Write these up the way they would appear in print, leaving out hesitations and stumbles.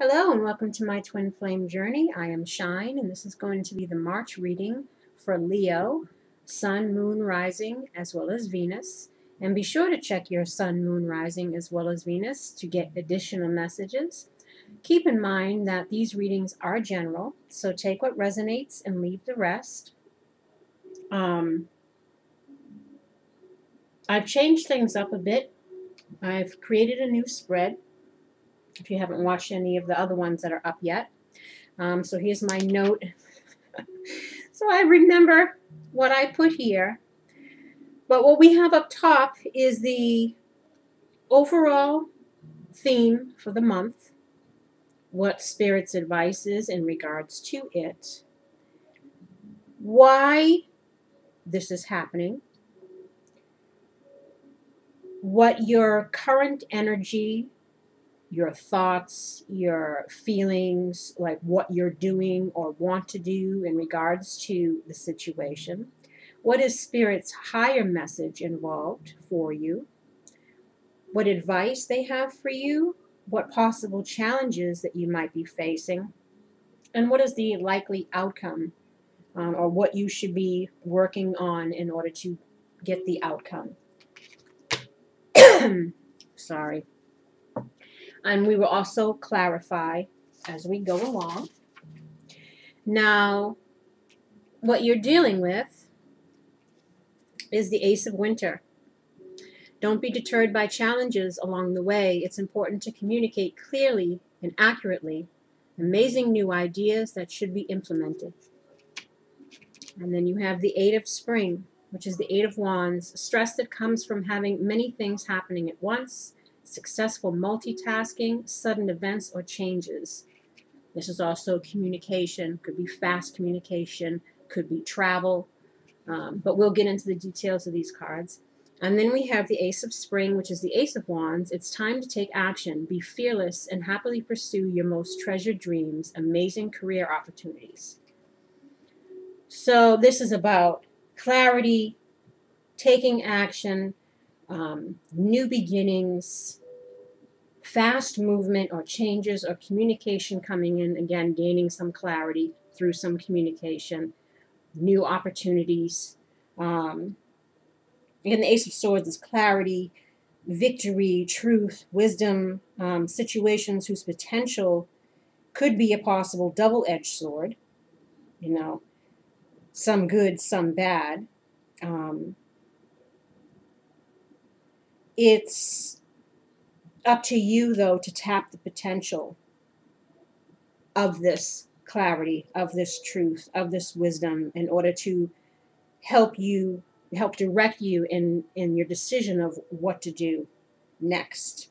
Hello and welcome to my twin flame journey. I am Shine and this is going to be the March reading for Leo, Sun, Moon, Rising, as well as Venus. And be sure to check your Sun, Moon, Rising, as well as Venus to get additional messages. Keep in mind that these readings are general, so take what resonates and leave the rest. I've changed things up a bit. I've created a new spread, if you haven't watched any of the other ones that are up yet. So here's my note. So I remember what I put here. But what we have up top is the overall theme for the month, what Spirit's advice is in regards to it, why this is happening, what your current energy, your thoughts, your feelings, like what you're doing or want to do in regards to the situation. What is Spirit's higher message involved for you? What advice they have for you? What possible challenges that you might be facing? And what is the likely outcome or what you should be working on in order to get the outcome? Sorry. And we will also clarify as we go along. Now, what you're dealing with is the Ace of Winter. Don't be deterred by challenges along the way. It's important to communicate clearly and accurately amazing new ideas that should be implemented. And then you have the Eight of Spring, which is the Eight of Wands, stress that comes from having many things happening at once, successful multitasking, sudden events or changes. This is also communication, could be fast communication, could be travel, but we'll get into the details of these cards. And then we have the Ace of Spring, which is the Ace of Wands. It's time to take action, be fearless, and happily pursue your most treasured dreams, amazing career opportunities. So this is about clarity, taking action, new beginnings, fast movement or changes or communication coming in, again, gaining some clarity through some communication, new opportunities. Again, the Ace of Swords is clarity, victory, truth, wisdom, situations whose potential could be a possible double-edged sword, you know, some good, some bad. It's up to you, though, to tap the potential of this clarity, of this truth, of this wisdom in order to help direct you in your decision of what to do next.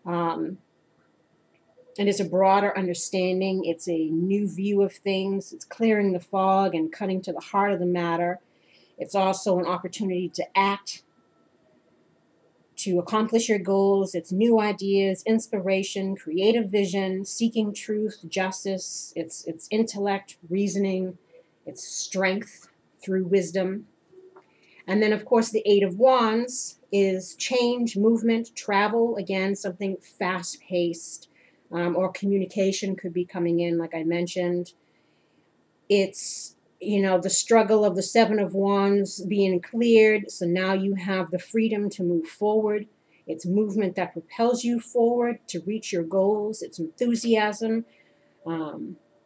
And it's a broader understanding. It's a new view of things. It's clearing the fog and cutting to the heart of the matter. It's also an opportunity to act, to accomplish your goals. It's new ideas, inspiration, creative vision, seeking truth, justice. It's intellect, reasoning. It's strength through wisdom. And then, of course, the Eight of Wands is change, movement, travel. Again, something fast-paced, or communication could be coming in, like I mentioned. It's, you know, the struggle of the Seven of Wands being cleared. So now you have the freedom to move forward. It's movement that propels you forward to reach your goals. It's enthusiasm.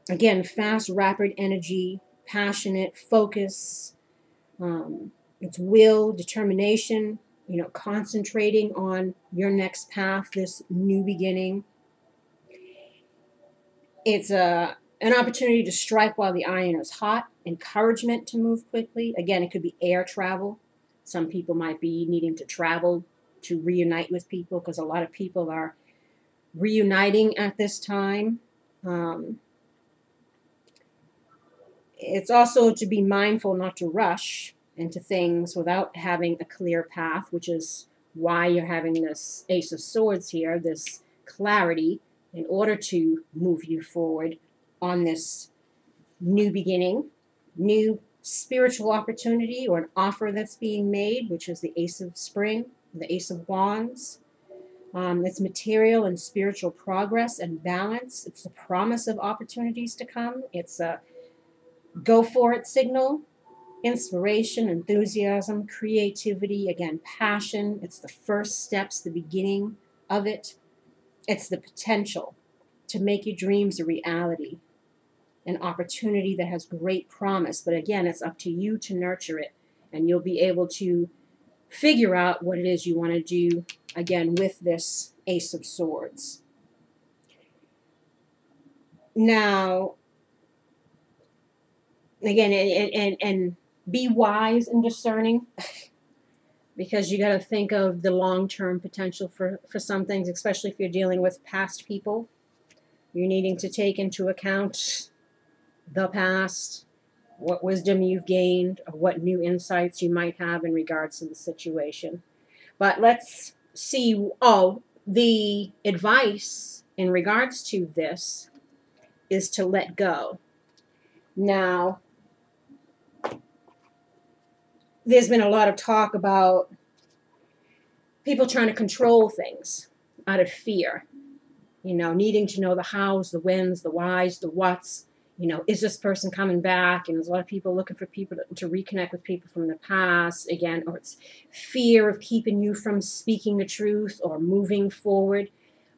Again, fast, rapid energy, passionate, focus. It's will, determination, you know, concentrating on your next path, this new beginning. It's an opportunity to strike while the iron is hot, encouragement to move quickly. Again, it could be air travel. Some people might be needing to travel to reunite with people because a lot of people are reuniting at this time. It's also to be mindful not to rush into things without having a clear path, which is why you're having this Ace of Swords here, this clarity, in order to move you forward on this new beginning, new spiritual opportunity or an offer that's being made, which is the Ace of Spring, the Ace of Wands. It's material and spiritual progress and balance. It's the promise of opportunities to come. It's a go for it signal, inspiration, enthusiasm, creativity, again, passion. It's the first steps, the beginning of it. It's the potential to make your dreams a reality, an opportunity that has great promise. But again, it's up to you to nurture it, and you'll be able to figure out what it is you want to do, again, with this Ace of Swords. Now, again, and be wise and discerning, because you got to think of the long-term potential for some things, especially if you're dealing with past people. You're needing to take into account the past, what wisdom you've gained, or what new insights you might have in regards to the situation. But let's see. Oh, the advice in regards to this is to let go. Now, there's been a lot of talk about people trying to control things out of fear, needing to know the hows, the whens, the whys, the whats. Is this person coming back? And there's a lot of people looking for people to reconnect with people from the past, again, or it's fear of keeping you from speaking the truth or moving forward.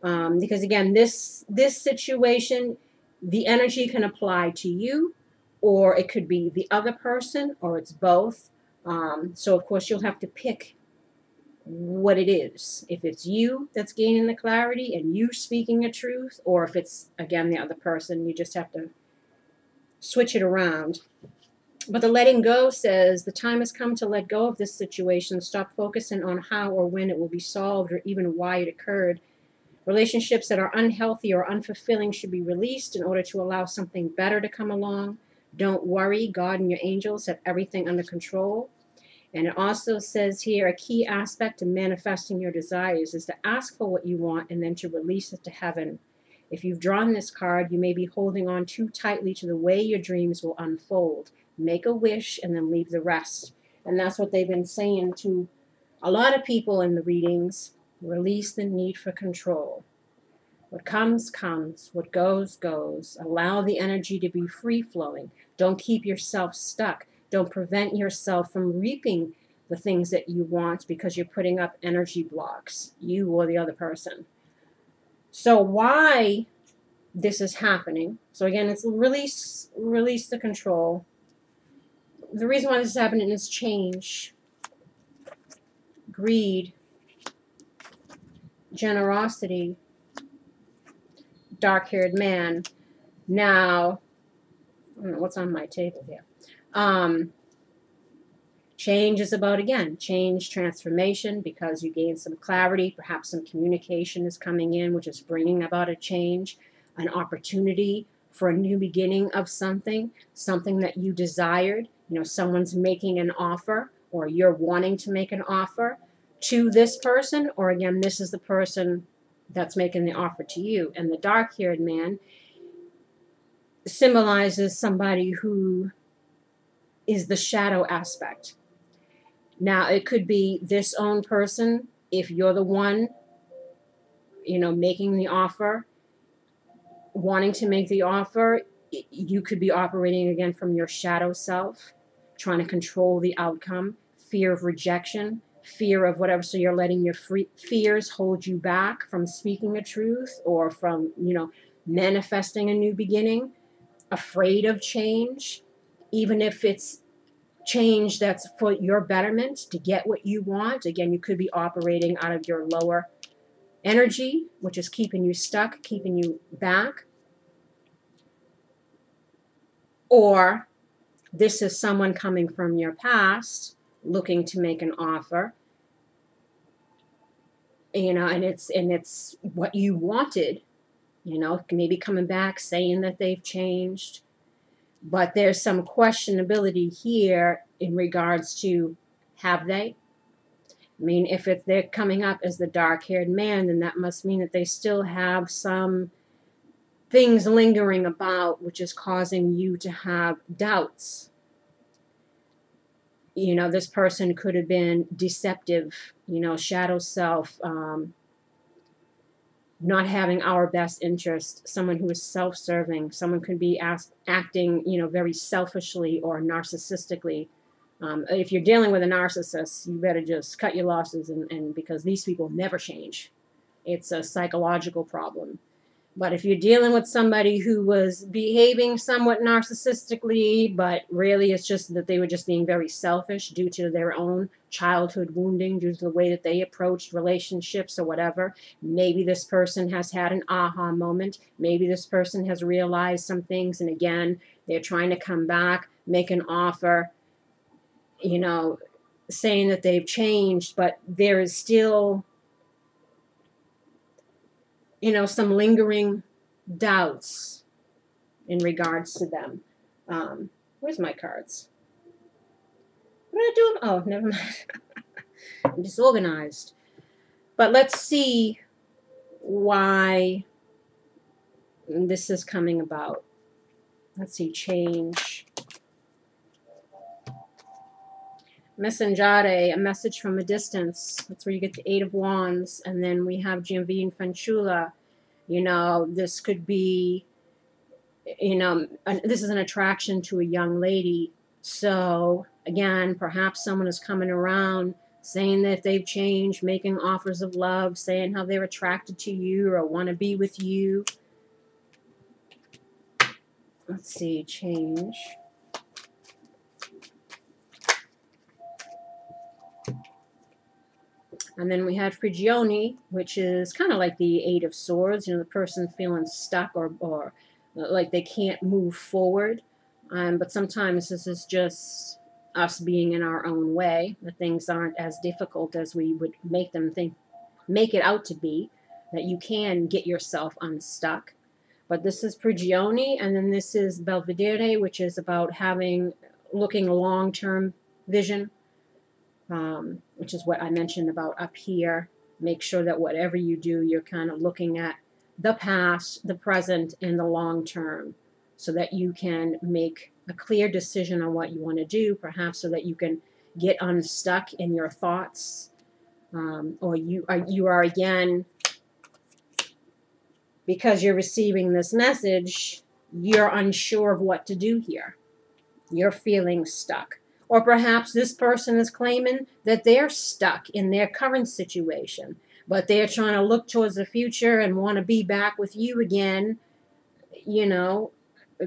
Because again, this situation, the energy can apply to you, or it could be the other person, or it's both. So of course you'll have to pick what it is. If it's you that's gaining the clarity and you speaking the truth, or if it's, again, the other person, you just have to switch it around. But the letting go says the time has come to let go of this situation. Stop focusing on how or when it will be solved or even why it occurred. Relationships that are unhealthy or unfulfilling should be released in order to allow something better to come along. Don't worry. God and your angels have everything under control. And it also says here, a key aspect of manifesting your desires is to ask for what you want and then to release it to heaven. If you've drawn this card, you may be holding on too tightly to the way your dreams will unfold. Make a wish and then leave the rest. And that's what they've been saying to a lot of people in the readings. Release the need for control. What comes, comes. What goes, goes. Allow the energy to be free-flowing. Don't keep yourself stuck. Don't prevent yourself from reaping the things that you want because you're putting up energy blocks, you or the other person. So why this is happening? So again, it's release the control. The reason why this is happening is change, greed, generosity, dark-haired man. Now, I don't know what's on my table here. Change is about, again, change, transformation, because you gain some clarity. Perhaps some communication is coming in, which is bringing about a change, an opportunity for a new beginning of something that you desired. Someone's making an offer, or you're wanting to make an offer to this person, or again, this is the person that's making the offer to you. And the dark-haired man symbolizes somebody who is the shadow aspect. Now, it could be this own person, if you're the one, making the offer, wanting to make the offer, you could be operating again from your shadow self, trying to control the outcome, fear of rejection, fear of whatever. So you're letting your fears hold you back from speaking the truth or from, manifesting a new beginning, afraid of change, even if it's change that's for your betterment to get what you want. Again, you could be operating out of your lower energy, which is keeping you stuck, keeping you back. Or this is someone coming from your past looking to make an offer, and it's what you wanted, maybe coming back saying that they've changed. But there's some questionability here in regards to, have they? I mean, if they're coming up as the dark-haired man, then that must mean that they still have some things lingering about, which is causing you to have doubts. This person could have been deceptive, shadow self, not having our best interest, someone who is self-serving, someone could be acting, very selfishly or narcissistically. If you're dealing with a narcissist, you better just cut your losses, and because these people never change. It's a psychological problem. But if you're dealing with somebody who was behaving somewhat narcissistically, but really it's just that they were just being very selfish due to their own childhood wounding, due to the way that they approached relationships or whatever, maybe this person has had an aha moment. Maybe this person has realized some things, and again, they're trying to come back, make an offer, saying that they've changed, but there is still some lingering doubts in regards to them. Where's my cards? What did I do? Oh, never mind. I'm disorganized. But let's see why this is coming about. Let's see, change. Messengere, a message from a distance. That's where you get the Eight of Wands. And then we have Gianvin Fanciulla. This could be, this is an attraction to a young lady. So, again, perhaps someone is coming around saying that they've changed, making offers of love, saying how they're attracted to you or want to be with you. Let's see, change. And then we have Prigioni, which is kind of like the Eight of Swords, the person feeling stuck or like they can't move forward. But sometimes this is just us being in our own way. The things aren't as difficult as we would make it out to be, that you can get yourself unstuck. But this is Prigioni, and then this is Belvedere, which is about looking long-term vision. Which is what I mentioned about up here. Make sure that whatever you do, you're kind of looking at the past, the present, and the long term, so that you can make a clear decision on what you want to do, perhaps so that you can get unstuck in your thoughts, or you are again, because you're receiving this message, you're unsure of what to do here. You're feeling stuck. Or perhaps this person is claiming that they're stuck in their current situation, but they're trying to look towards the future and want to be back with you again,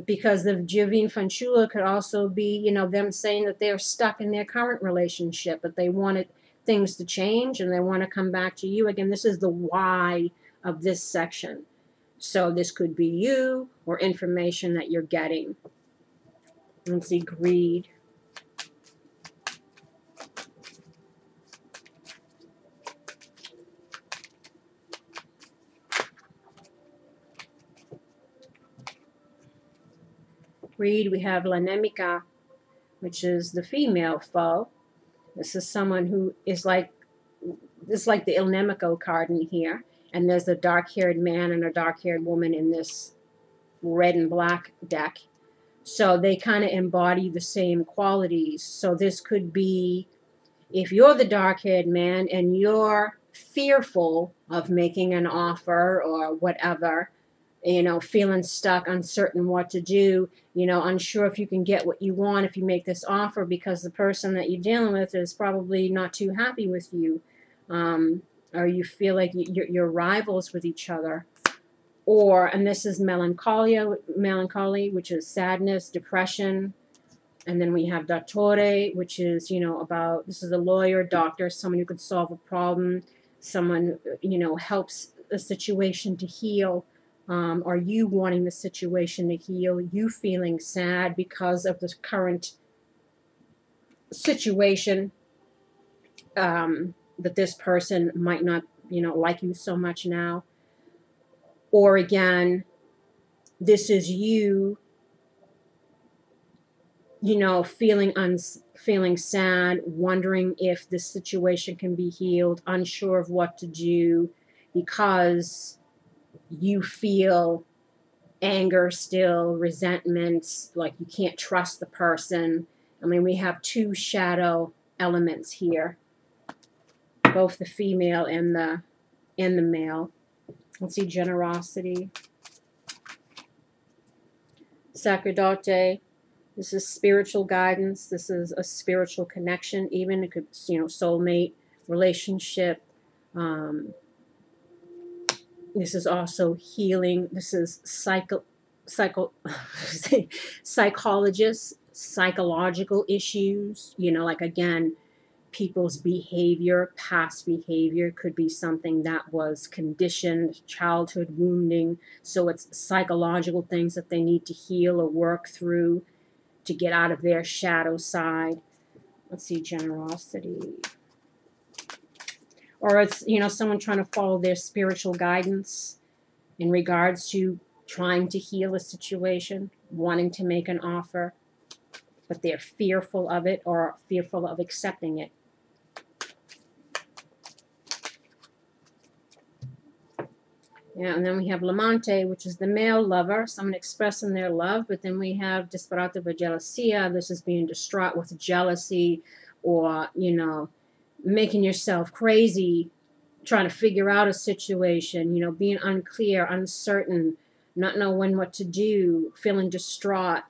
because the Gianvin Fanciulla could also be, them saying that they're stuck in their current relationship, but they wanted things to change and they want to come back to you again. This is the why of this section. So this could be you or information that you're getting. Let's see, greed. Greed, we have L'Anemica, which is the female foe. This is someone who is like the Il Nemico card in here. And there's a dark-haired man and a dark-haired woman in this red and black deck. So they kind of embody the same qualities. So this could be, if you're the dark-haired man and you're fearful of making an offer or whatever, feeling stuck, uncertain what to do, unsure if you can get what you want if you make this offer, because the person that you're dealing with is probably not too happy with you, or you feel like you're rivals with each other. And this is melancholy, which is sadness, depression. And then we have Dottore, which is, this is a lawyer, doctor, someone who could solve a problem, someone, helps a situation to heal. Are you wanting the situation to heal? You feeling sad because of the current situation, that this person might not, like you so much now. Or again, this is you, feeling sad, wondering if this situation can be healed, unsure of what to do because you feel anger still, resentment, like you can't trust the person. I mean, we have two shadow elements here, both the female and the male. Let's see, generosity. Sacerdote. This is spiritual guidance. This is a spiritual connection. Even it could, you know, soulmate, relationship. This is also healing. This is psychologists, psychological issues. You know, like again, people's behavior, past behavior could be something that was conditioned, childhood wounding. So it's psychological things that they need to heal or work through to get out of their shadow side. Let's see, generosity. Or it's, you know, someone trying to follow their spiritual guidance in regards to trying to heal a situation, wanting to make an offer, but they're fearful of it or fearful of accepting it. Yeah, and then we have l'amante, which is the male lover, someone expressing their love. But then we have disperato per gelosia. This is being distraught with jealousy, or, you know, making yourself crazy, trying to figure out a situation, you know, being unclear, uncertain, not knowing what to do, feeling distraught.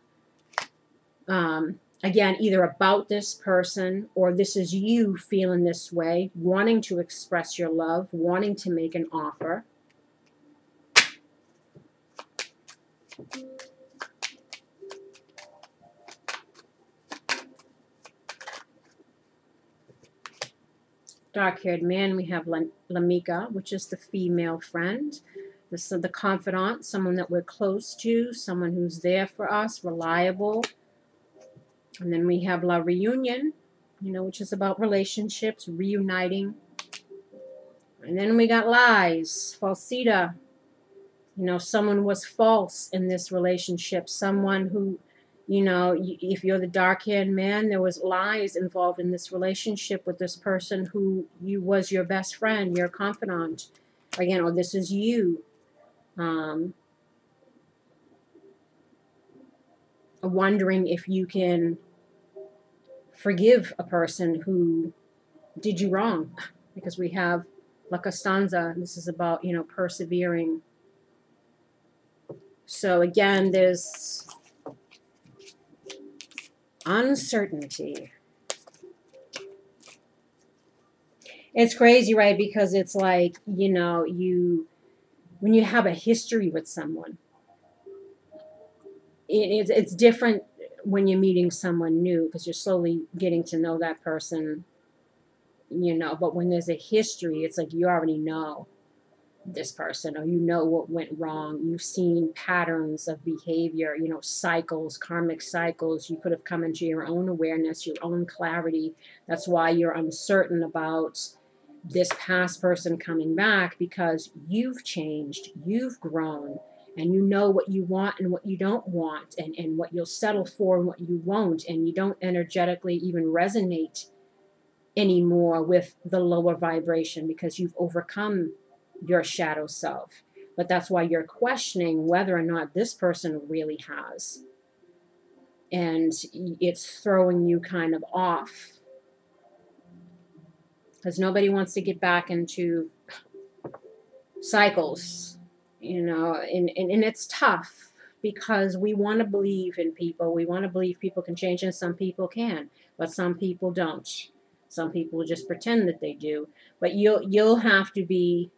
Again, either about this person or this is you feeling this way, wanting to express your love, wanting to make an offer. Dark-haired man, we have l'amica, which is the female friend. This is the confidant, someone that we're close to, someone who's there for us, reliable. And then we have la reunion, you know, which is about relationships, reuniting. And then we got lies, falsita. You know, someone was false in this relationship, someone who, you know, if you're the dark-haired man, there was lies involved in this relationship with this person who was your best friend, your confidant. Again, or this is you. Wondering if you can forgive a person who did you wrong. Because we have La Costanza. This is about, you know, persevering. So again, there's uncertainty. It's crazy, right? Because it's like, you know, when you have a history with someone, it's different when you're meeting someone new because you're slowly getting to know that person, you know. But when there's a history, it's like you already know this person, or you know what went wrong. You've seen patterns of behavior, you know, cycles, karmic cycles. You could have come into your own awareness, your own clarity. That's why you're uncertain about this past person coming back, because you've changed, you've grown, and you know what you want and what you don't want, and what you'll settle for and what you won't, and you don't energetically even resonate anymore with the lower vibration because you've overcome your shadow self. But that's why you're questioning whether or not this person really has. And it's throwing you kind of off. Because nobody wants to get back into cycles, you know, and it's tough because we want to believe in people. We want to believe people can change, and some people can, but some people don't. Some people just pretend that they do. But you'll have to be,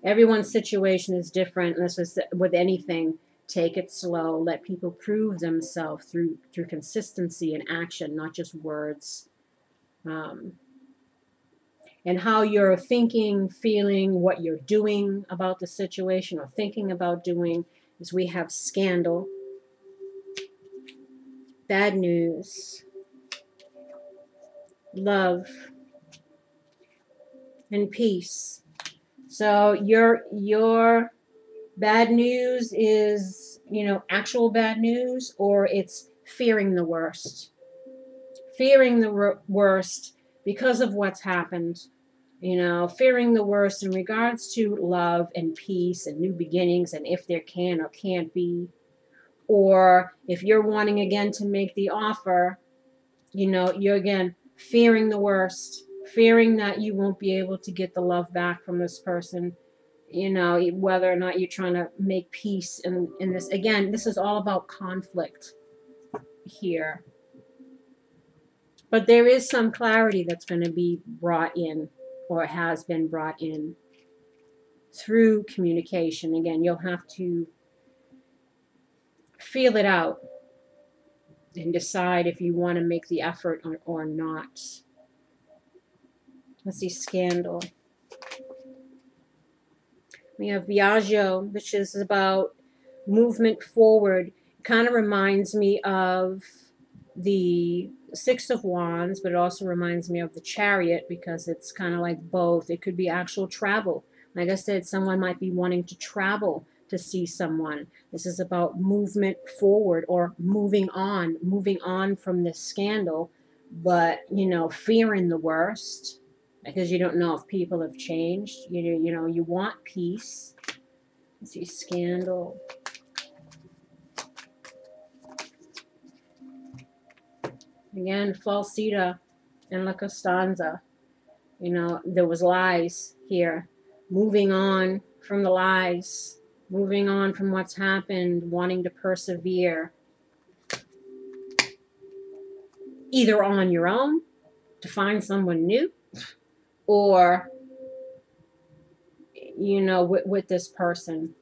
everyone's situation is different. And this is with anything. Take it slow. Let people prove themselves through consistency and action, not just words. And how you're thinking, feeling, what you're doing about the situation or thinking about doing, is we have scandal, bad news, love, and peace. So your bad news is, you know, actual bad news, or it's fearing the worst. Fearing the worst because of what's happened. You know, fearing the worst in regards to love and peace and new beginnings, and if there can or can't be. Or if you're wanting again to make the offer, you know, you're again fearing the worst, fearing that you won't be able to get the love back from this person. you know, whether or not you're trying to make peace in this. Again, this is all about conflict here. But there is some clarity that's going to be brought in, or has been brought in, through communication. Again, you'll have to feel it out and decide if you want to make the effort or not. Let's see, scandal. We have Viaggio, which is about movement forward. It kind of reminds me of the Six of Wands, but it also reminds me of the Chariot, because it's kind of like both. It could be actual travel. Like I said, someone might be wanting to travel to see someone. This is about movement forward, or moving on from this scandal, but, you know, fearing the worst, because you don't know if people have changed. You know, you want peace. Let's see, scandal. Again, falsita and La Costanza. You know, there was lies here. Moving on from the lies. Moving on from what's happened. Wanting to persevere. Either on your own, to find someone new, or, you know, with this person.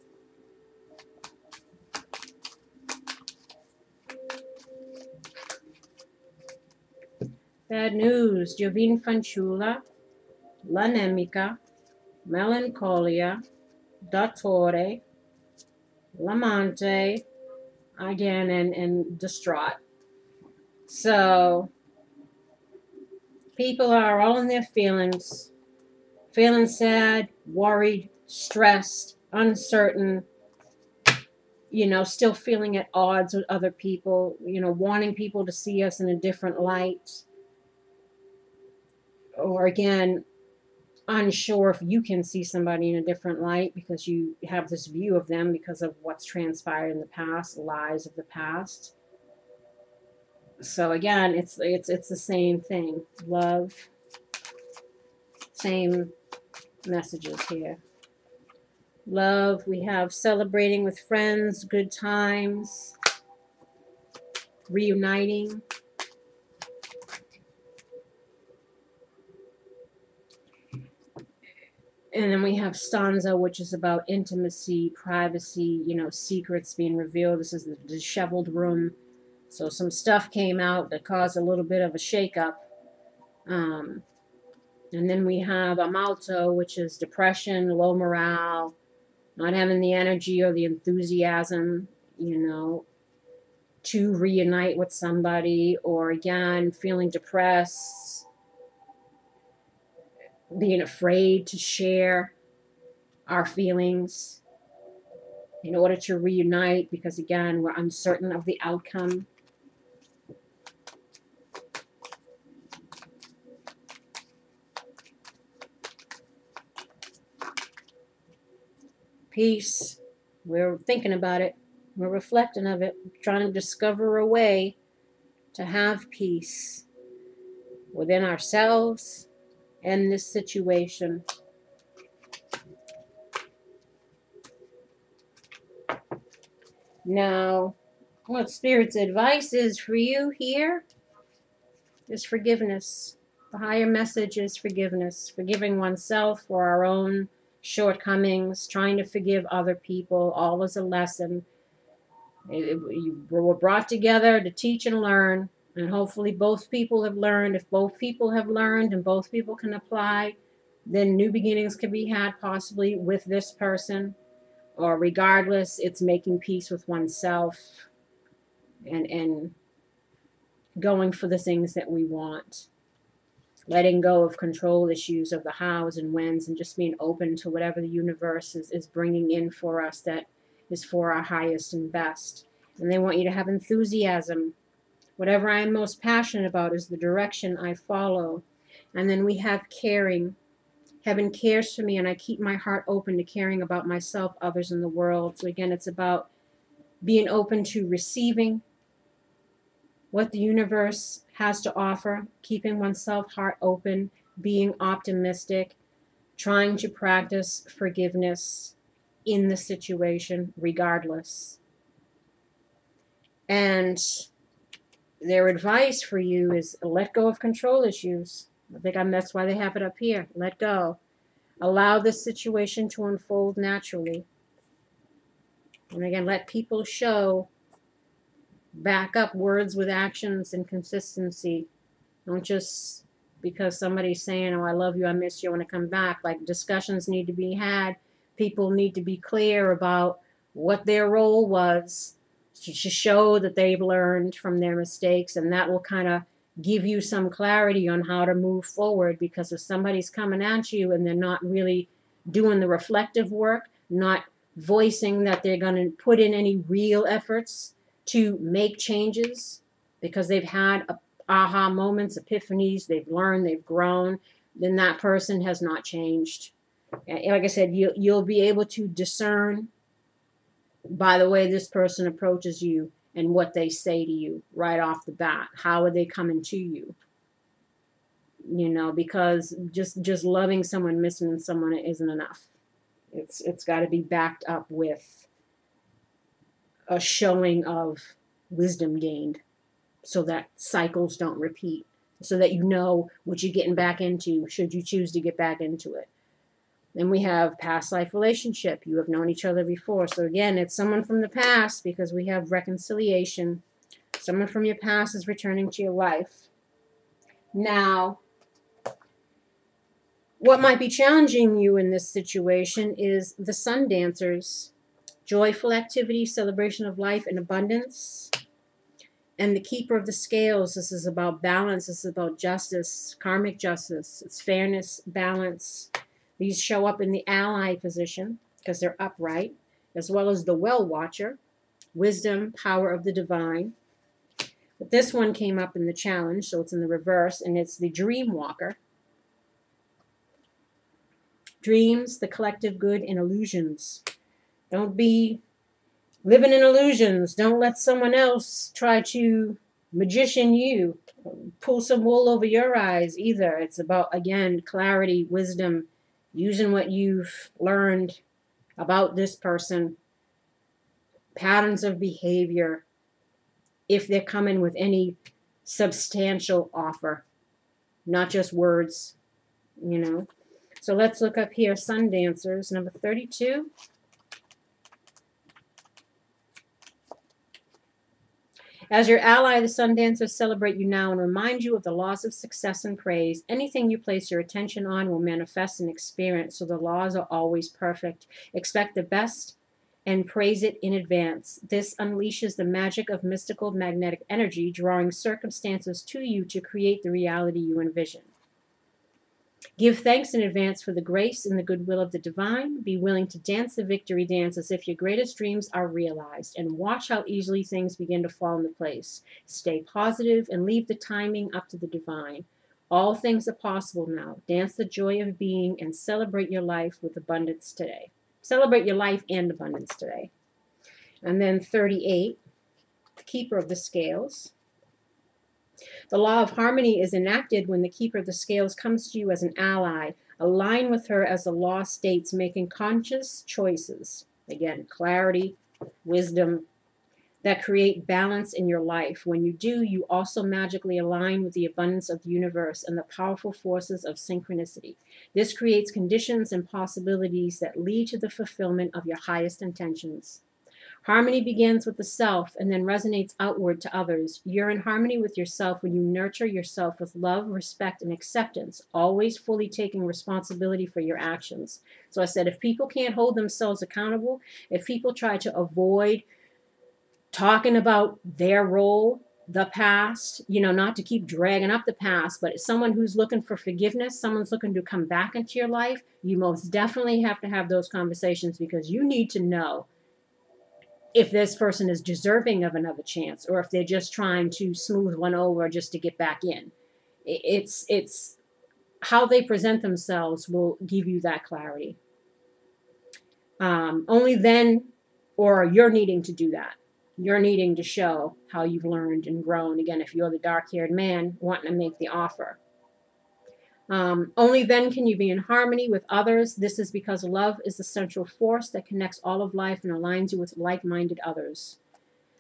Bad news. Giovin Fanciulla, l'anemica, melancholia, Dattore, l'amante, again, and distraught. So, people are all in their feelings. Feeling sad, worried, stressed, uncertain, you know, still feeling at odds with other people, you know, wanting people to see us in a different light. Or again, unsure if you can see somebody in a different light, because you have this view of them because of what's transpired in the past, lies of the past. So again, it's the same thing. Love, same messages here. Love, we have celebrating with friends, good times, reuniting. And then we have stanza, which is about intimacy, privacy, you know, secrets being revealed. This is the disheveled room. So some stuff came out that caused a little bit of a shakeup. And then we have amalto, which is depression, low morale, not having the energy or the enthusiasm, you know, to reunite with somebody, or again, feeling depressed, being afraid to share our feelings in order to reunite, because again, we're uncertain of the outcome. Peace, we're thinking about it, we're reflecting of it, trying to discover a way to have peace within ourselves and this situation. Now, what Spirit's advice is for you here is forgiveness. The higher message is forgiveness. Forgiving oneself for our own shortcomings, trying to forgive other people, all is a lesson. We're brought together to teach and learn, and hopefully both people have learned. If both people have learned and both people can apply, then new beginnings can be had possibly with this person. Or regardless, it's making peace with oneself and going for the things that we want. Letting go of control issues of the hows and whens, and just being open to whatever the universe is bringing in for us that is for our highest and best. And they want you to have enthusiasm. Whatever I am most passionate about is the direction I follow. And then we have caring. Heaven cares for me, and I keep my heart open to caring about myself, others, and the world. So again, it's about being open to receiving what the universe has to offer, keeping oneself heart open, being optimistic, trying to practice forgiveness in the situation regardless. And their advice for you is let go of control issues. That's why they have it up here. Let go. Allow this situation to unfold naturally. And again, let people show, back up words with actions and consistency. Don't just because somebody's saying, oh, I love you, I miss you, I want to come back. Like, discussions need to be had. People need to be clear about what their role was to show that they've learned from their mistakes, and that will kind of give you some clarity on how to move forward. Because if somebody's coming at you and they're not really doing the reflective work, not voicing that they're going to put in any real efforts to make changes because they've had aha moments, epiphanies, they've learned, they've grown, then that person has not changed. And like I said, you'll be able to discern by the way this person approaches you and what they say to you right off the bat. How are they coming to you? You know, because just loving someone, missing someone isn't enough. It's got to be backed up with a showing of wisdom gained, so that cycles don't repeat, so that you know what you're getting back into should you choose to get back into it. Then we have past life relationship. You have known each other before. So again, it's someone from the past because we have reconciliation. Someone from your past is returning to your life. Now, what might be challenging you in this situation is the sun dancers. Joyful activity, celebration of life and abundance. And the keeper of the scales, this is about balance, this is about justice, karmic justice, it's fairness, balance. These show up in the ally position because they're upright, as well as the well watcher, wisdom, power of the divine. But this one came up in the challenge, so it's in the reverse, and it's the dream walker. Dreams, the collective good, and illusions. Don't be living in illusions. Don't let someone else try to magician you, pull some wool over your eyes either. It's about, again, clarity, wisdom, using what you've learned about this person, patterns of behavior, if they're coming with any substantial offer, not just words, you know. So let's look up here, sun dancers, number 32. As your ally, the sun dancers celebrate you now and remind you of the laws of success and praise. Anything you place your attention on will manifest and experience, so the laws are always perfect. Expect the best and praise it in advance. This unleashes the magic of mystical magnetic energy, drawing circumstances to you to create the reality you envision. Give thanks in advance for the grace and the goodwill of the divine. Be willing to dance the victory dance as if your greatest dreams are realized, and watch how easily things begin to fall into place. Stay positive and leave the timing up to the divine. All things are possible now. Dance the joy of being and celebrate your life with abundance today. Celebrate your life and abundance today. And then 38, the keeper of the scales. The law of harmony is enacted when the keeper of the scales comes to you as an ally. Align with her as the law states, making conscious choices. Again, clarity, wisdom, that create balance in your life. When you do, you also magically align with the abundance of the universe and the powerful forces of synchronicity. This creates conditions and possibilities that lead to the fulfillment of your highest intentions. Harmony begins with the self and then resonates outward to others. You're in harmony with yourself when you nurture yourself with love, respect, and acceptance, always fully taking responsibility for your actions. So I said, if people can't hold themselves accountable, if people try to avoid talking about their role, the past, you know, not to keep dragging up the past, but someone who's looking for forgiveness, someone's looking to come back into your life, you most definitely have to have those conversations, because you need to know if this person is deserving of another chance, or if they're just trying to smooth one over just to get back in. It's how they present themselves will give you that clarity. Only then, or you're needing to do that. You're needing to show how you've learned and grown. Again, if you're the dark-haired man wanting to make the offer. Only then can you be in harmony with others. This is because love is the central force that connects all of life and aligns you with like-minded others.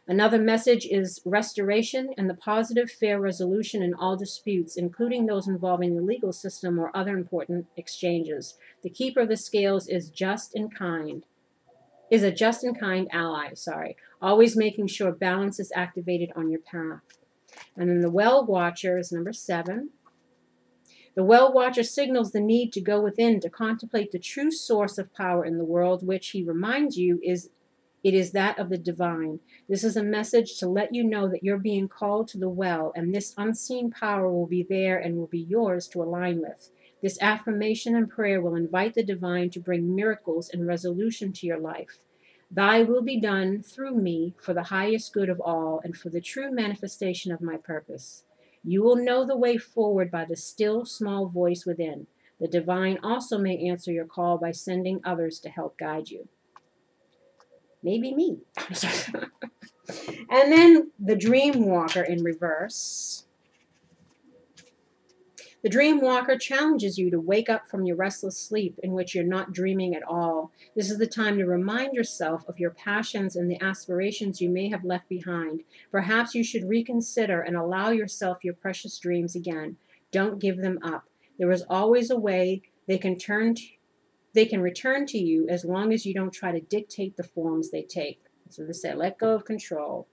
Another message is restoration and the positive, fair resolution in all disputes, including those involving the legal system or other important exchanges. The keeper of the scales is a just and kind ally, always making sure balance is activated on your path. And then the well watcher is number 7. The well watcher signals the need to go within to contemplate the true source of power in the world, which he reminds you it is that of the divine. This is a message to let you know that you're being called to the well, and this unseen power will be there and will be yours to align with. This affirmation and prayer will invite the divine to bring miracles and resolution to your life. Thy will be done through me for the highest good of all and for the true manifestation of my purpose. You will know the way forward by the still, small voice within. The divine also may answer your call by sending others to help guide you. Maybe me. And then the dream walker in reverse. The dream walker challenges you to wake up from your restless sleep in which you're not dreaming at all. This is the time to remind yourself of your passions and the aspirations you may have left behind. Perhaps you should reconsider and allow yourself your precious dreams again. Don't give them up. There is always a way they can return to you as long as you don't try to dictate the forms they take. So they say, let go of control.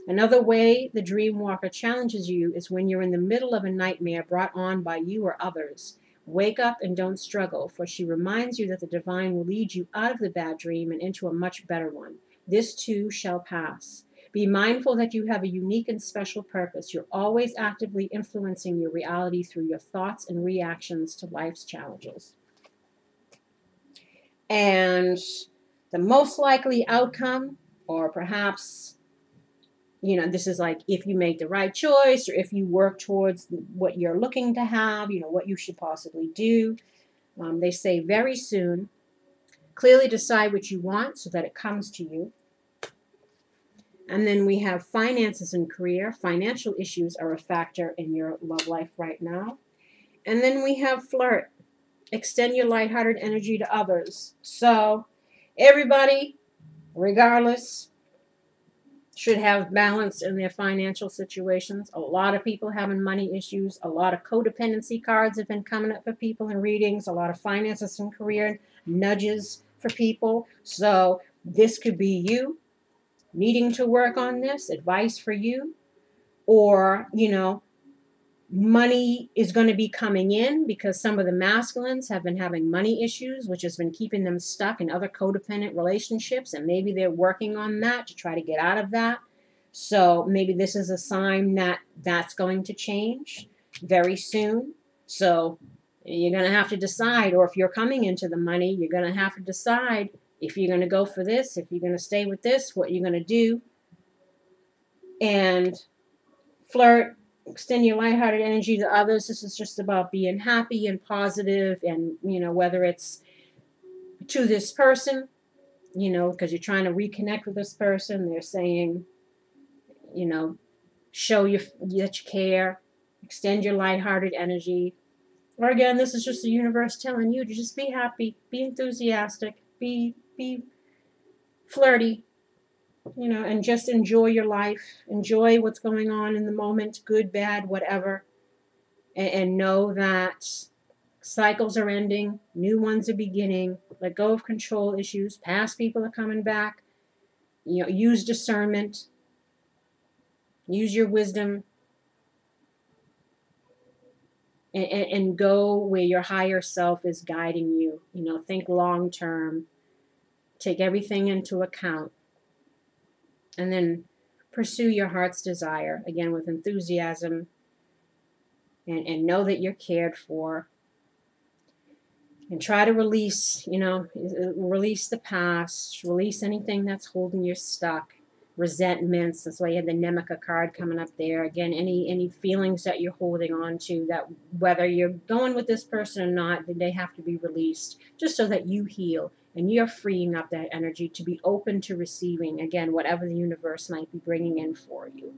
Another way the dream walker challenges you is when you're in the middle of a nightmare brought on by you or others. Wake up and don't struggle, for she reminds you that the divine will lead you out of the bad dream and into a much better one. This too shall pass. Be mindful that you have a unique and special purpose. You're always actively influencing your reality through your thoughts and reactions to life's challenges. And the most likely outcome, or perhaps, this is like if you make the right choice or if you work towards what you're looking to have, what you should possibly do. They say very soon, clearly decide what you want so that it comes to you. And then we have finances and career. Financial issues are a factor in your love life right now. And then we have flirt. Extend your lighthearted energy to others. So everybody, regardless, should have balance in their financial situations. A lot of people having money issues. A lot of codependency cards have been coming up for people in readings. A lot of finances and career nudges for people. So this could be you needing to work on this. Advice for you. Or, money is going to be coming in because some of the masculines have been having money issues, which has been keeping them stuck in other codependent relationships, and maybe they're working on that to try to get out of that. So maybe this is a sign that that's going to change very soon. So you're going to have to decide, or if you're coming into the money, you're going to have to decide if you're going to go for this, if you're going to stay with this, what you're going to do. And flirt. Extend your lighthearted energy to others. This is just about being happy and positive, and whether it's to this person, because you're trying to reconnect with this person. They're saying, show you that you care. Extend your lighthearted energy. Or again, this is just the universe telling you to just be happy, be enthusiastic, be flirty. And just enjoy your life. Enjoy what's going on in the moment, good, bad, whatever. And know that cycles are ending, new ones are beginning. Let go of control issues. Past people are coming back. Use discernment. Use your wisdom. And go where your higher self is guiding you. Think long term. Take everything into account. And then pursue your heart's desire, again, with enthusiasm, and know that you're cared for. And try to release, release the past, release anything that's holding you stuck, resentments. That's why you have the Nemeka card coming up there. Again, any feelings that you're holding on to, that whether you're going with this person or not, they have to be released, just so that you heal. And you're freeing up that energy to be open to receiving, again, whatever the universe might be bringing in for you.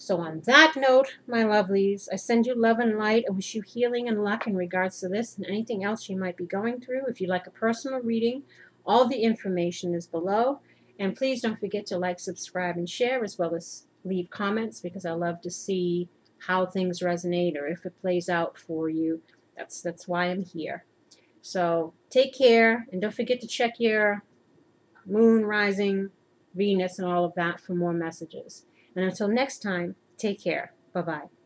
So on that note, my lovelies, I send you love and light. I wish you healing and luck in regards to this and anything else you might be going through. If you'd like a personal reading, all the information is below. And please don't forget to like, subscribe, and share, as well as leave comments, because I love to see how things resonate or if it plays out for you. That's why I'm here. So take care, and don't forget to check your moon, rising, Venus, and all of that for more messages. And until next time, take care. Bye-bye.